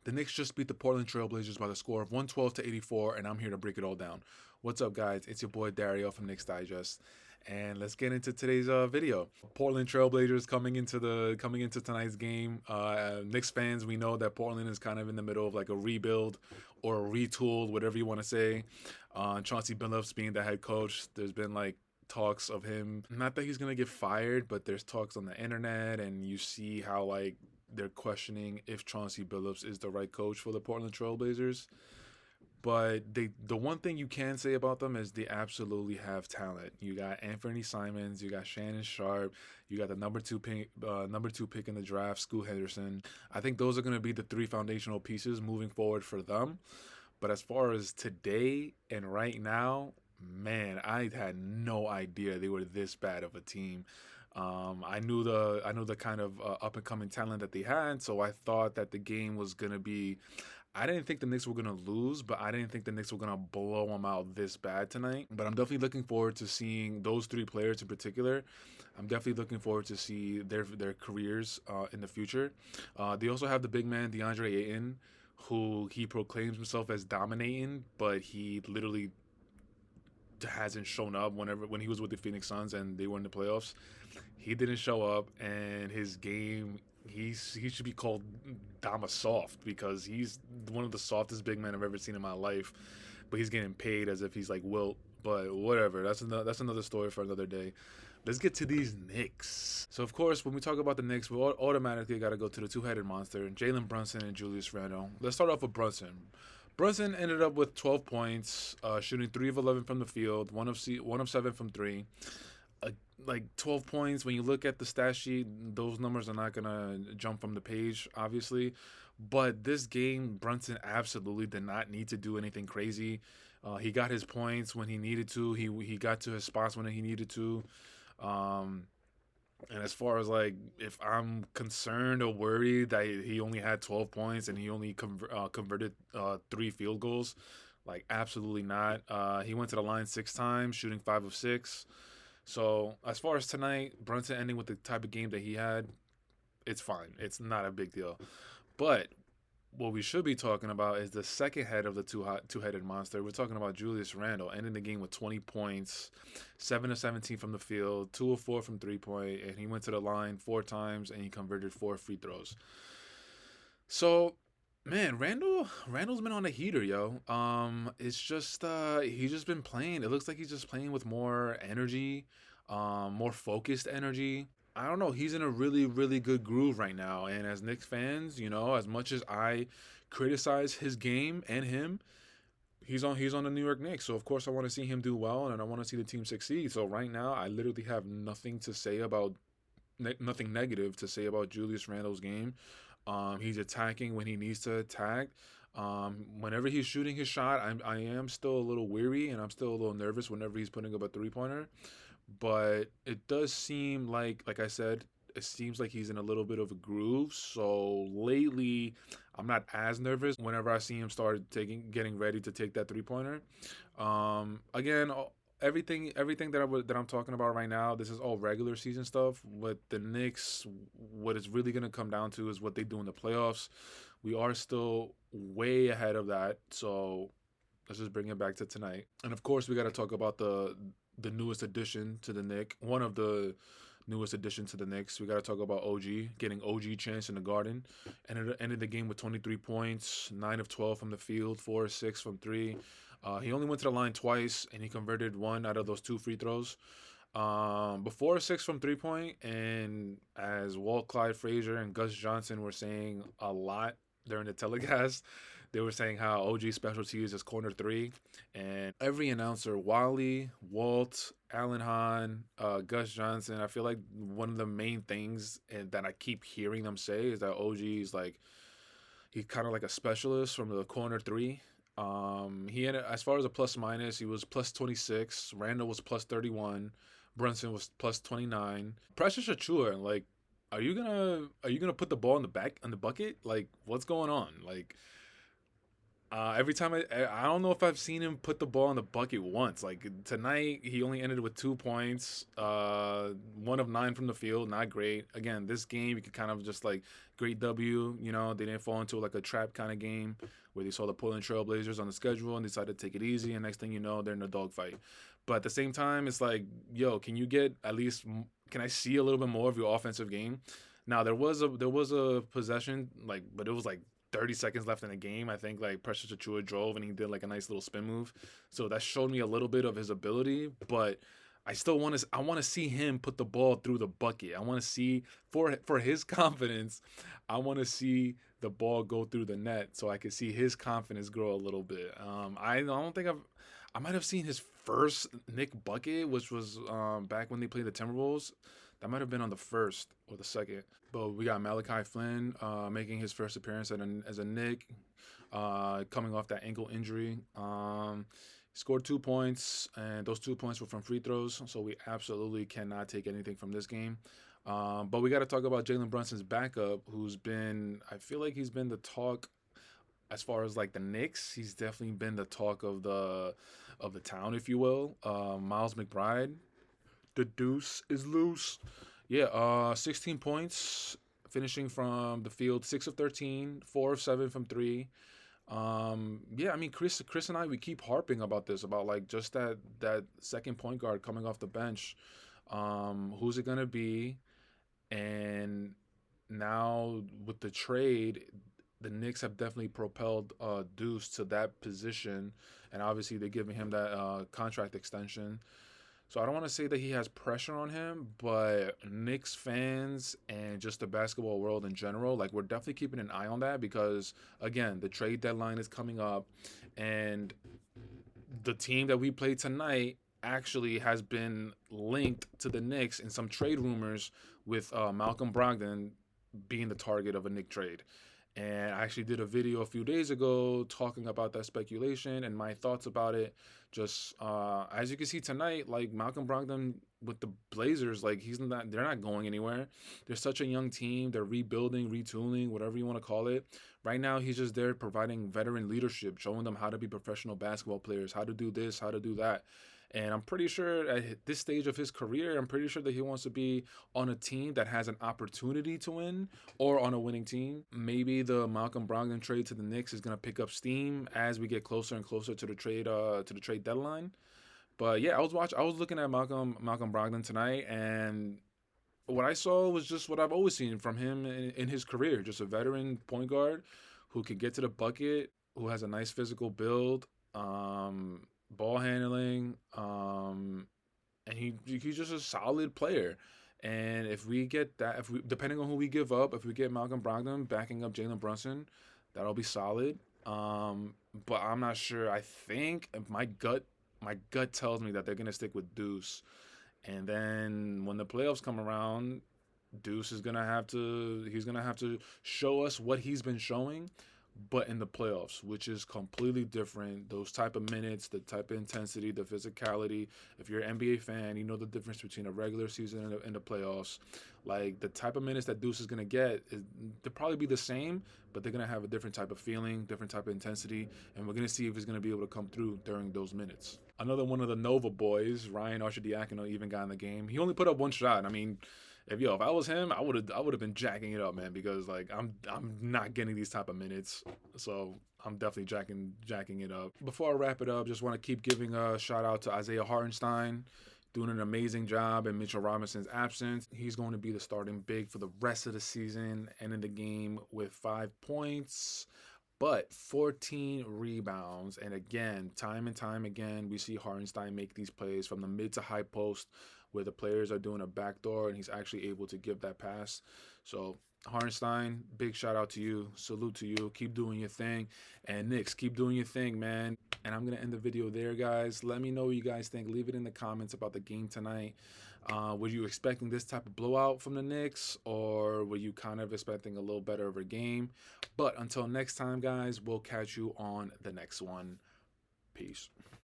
The Knicks just beat the Portland Trailblazers by the score of 112-84, and I'm here to break it all down. What's up, guys? It's your boy Dariel from Knicks Digest, and let's get into today's video. Portland Trailblazers coming into tonight's game. Knicks fans, we know that Portland is kind of in the middle of like a rebuild or a retool, whatever you want to say. Chauncey Billups being the head coach, there's been like talks of him, not that he's gonna get fired, but there's talks on the internet, and you see how like they're questioning if Chauncey Billups is the right coach for the Portland Trailblazers. But the one thing you can say about them is they absolutely have talent. You got Anthony Simons, you got Shannon Sharp, you got the number two pick in the draft, Scoot Henderson. I think those are going to be the three foundational pieces moving forward for them. But as far as today and right now, man, I had no idea they were this bad of a team. I knew the kind of up and coming talent that they had, so I thought that the game was gonna be. I didn't think the Knicks were gonna lose, but I didn't think the Knicks were gonna blow them out this bad tonight. But I'm definitely looking forward to seeing those three players in particular. I'm definitely looking forward to see their careers in the future. They also have the big man DeAndre Ayton, who he proclaims himself as dominating, but he literally hasn't shown up when he was with the Phoenix Suns and they were in the playoffs. He didn't show up, and his game, he should be called Dama Soft, because he's one of the softest big men I've ever seen in my life. But he's getting paid as if he's like Wilt. But whatever, that's another story for another day. Let's get to these Knicks. So of course, when we talk about the Knicks, we automatically got to go to the two-headed monster, Jalen Brunson and Julius Randle. Let's start off with Brunson. Brunson ended up with 12 points, shooting 3 of 11 from the field, 1 of 7 from 3. Like 12 points, when you look at the stat sheet, those numbers are not going to jump from the page, obviously. But this game, Brunson absolutely did not need to do anything crazy. He got his points when he needed to. He got to his spots when he needed to. And as far as like, if I'm concerned or worried that he only had 12 points and he only converted 3 field goals, like absolutely not. He went to the line 6 times, shooting 5 of 6. So as far as tonight, Brunson ending with the type of game that he had, it's fine. It's not a big deal. But what we should be talking about is the second head of the two-headed monster. We're talking about Julius Randle, ending the game with 20 points, 7 of 17 from the field, 2 of 4 from three-point, and he went to the line 4 times and he converted 4 free throws. So, man, Randle's been on a heater, yo. It's just he's just been playing. It looks like he's just playing with more energy, more focused energy. I don't know. He's in a really, really good groove right now. And as Knicks fans, you know, as much as I criticize his game and him, he's on the New York Knicks. So of course I want to see him do well, and I want to see the team succeed. So right now, I literally have nothing to say about nothing negative to say about Julius Randle's game. He's attacking when he needs to attack. Whenever he's shooting his shot, I am still a little weary, and I'm still a little nervous whenever he's putting up a 3-pointer. But it does seem like I said, it seems like he's in a little bit of a groove. So lately, I'm not as nervous whenever I see him start getting ready to take that 3-pointer. Again, everything that I'm talking about right now, this is all regular season stuff. With the Knicks, what it's really gonna come down to is what they do in the playoffs. We are still way ahead of that, so let's just bring it back to tonight. And of course, we got to talk about the newest addition to the Knicks. One of the newest additions to the Knicks. We got to talk about OG, getting OG chance in the Garden. And it ended the game with 23 points, 9 of 12 from the field, 4 of 6 from 3. He only went to the line twice, and he converted 1 out of those 2 free throws. Before 6 from 3-point, and as Walt Clyde Frazier and Gus Johnson were saying a lot during the telecast, they were saying how OG's specialty is corner 3, and every announcer, Wally, Walt, Alan Hahn, Gus Johnson, I feel like one of the main things that I keep hearing them say is that OG is like, he's kind of like a specialist from the corner 3. He had, as far as a plus minus, he was plus 26. Randle was plus 31. Brunson was plus 29. Precious Achua, like, are you gonna put the ball in the bucket? Like, what's going on? Like, Every time I don't know if I've seen him put the ball in the bucket once. Like tonight, he only ended with 2 points, 1 of 9 from the field. Not great. Again, this game you could kind of just like great W. You know, they didn't fall into like a trap kind of game where they saw the Portland Trailblazers on the schedule and decided to take it easy. And next thing you know, they're in a dogfight. But at the same time, it's like, yo, can you get at least? Can I see a little bit more of your offensive game? Now there was a possession like, but it was like 30 seconds left in the game. I think like Precious Achua drove and he did like a nice little spin move. So that showed me a little bit of his ability, but I want to see him put the ball through the bucket. I want to see for his confidence, I want to see the ball go through the net so I can see his confidence grow a little bit. I don't think I might have seen his first Nick bucket, which was back when they played the Timberwolves. That might have been on the first or the second. But we got Malachi Flynn making his first appearance as a Knick, coming off that ankle injury. Scored 2 points, and those 2 points were from free throws. So we absolutely cannot take anything from this game. But we got to talk about Jalen Brunson's backup, I feel like he's been the talk as far as like the Knicks. He's definitely been the talk of the town, if you will. Miles McBride, the deuce is loose. Yeah, 16 points, finishing from the field, 6 of 13, 4 of 7 from three. Yeah, I mean, Chris and I, we keep harping about this, about like just that second point guard coming off the bench. Who's it gonna be? And now with the trade, the Knicks have definitely propelled Deuce to that position, and obviously they're giving him that contract extension. So I don't want to say that he has pressure on him, but Knicks fans and just the basketball world in general, like we're definitely keeping an eye on that because again, the trade deadline is coming up, and the team that we play tonight actually has been linked to the Knicks in some trade rumors with Malcolm Brogdon being the target of a Knick trade. And I actually did a video a few days ago talking about that speculation and my thoughts about it. Just as you can see tonight, like Malcolm Brogdon with the Blazers, like they're not going anywhere. They're such a young team. They're rebuilding, retooling, whatever you want to call it. Right now, he's just there providing veteran leadership, showing them how to be professional basketball players, how to do this, how to do that. And I'm pretty sure at this stage of his career, I'm pretty sure that he wants to be on a team that has an opportunity to win or on a winning team. Maybe the Malcolm Brogdon trade to the Knicks is going to pick up steam as we get closer and closer to the trade deadline. But yeah, I was looking at Malcolm Brogdon tonight, and what I saw was just what I've always seen from him in his career. Just a veteran point guard who can get to the bucket, who has a nice physical build, ball handling, and he's just a solid player. And if we get that, if we depending on who we give up, if we get Malcolm Brogdon backing up Jalen Brunson, that'll be solid. But I'm not sure. I think my gut tells me that they're gonna stick with Deuce, and then when the playoffs come around, Deuce is gonna have to he's gonna have to show us what he's been showing, but in the playoffs, which is completely different. Those type of minutes, the type of intensity, the physicality. If you're an NBA fan, you know the difference between a regular season and the playoffs. Like the type of minutes that Deuce is gonna get, they'll probably be the same, but they're gonna have a different type of feeling, different type of intensity, and we're gonna see if he's gonna be able to come through during those minutes. Another one of the Nova boys, Ryan Arcidiacono, even got in the game. He only put up one shot. I mean, if I was him, I would have been jacking it up, man, because like I'm not getting these type of minutes, so I'm definitely jacking it up. Before I wrap it up, just want to keep giving a shout out to Isaiah Hartenstein, doing an amazing job in Mitchell Robinson's absence. He's going to be the starting big for the rest of the season and in the game with 5 points. But 14 rebounds. And again, time and time again, we see Hartenstein make these plays from the mid to high post where the players are doing a backdoor and he's actually able to give that pass. So, Hartenstein, big shout out to you. Salute to you. Keep doing your thing. And Knicks, keep doing your thing, man. And I'm going to end the video there, guys. Let me know what you guys think. Leave it in the comments about the game tonight. Were you expecting this type of blowout from the Knicks, or were you kind of expecting a little better of a game? But until next time, guys, we'll catch you on the next one. Peace.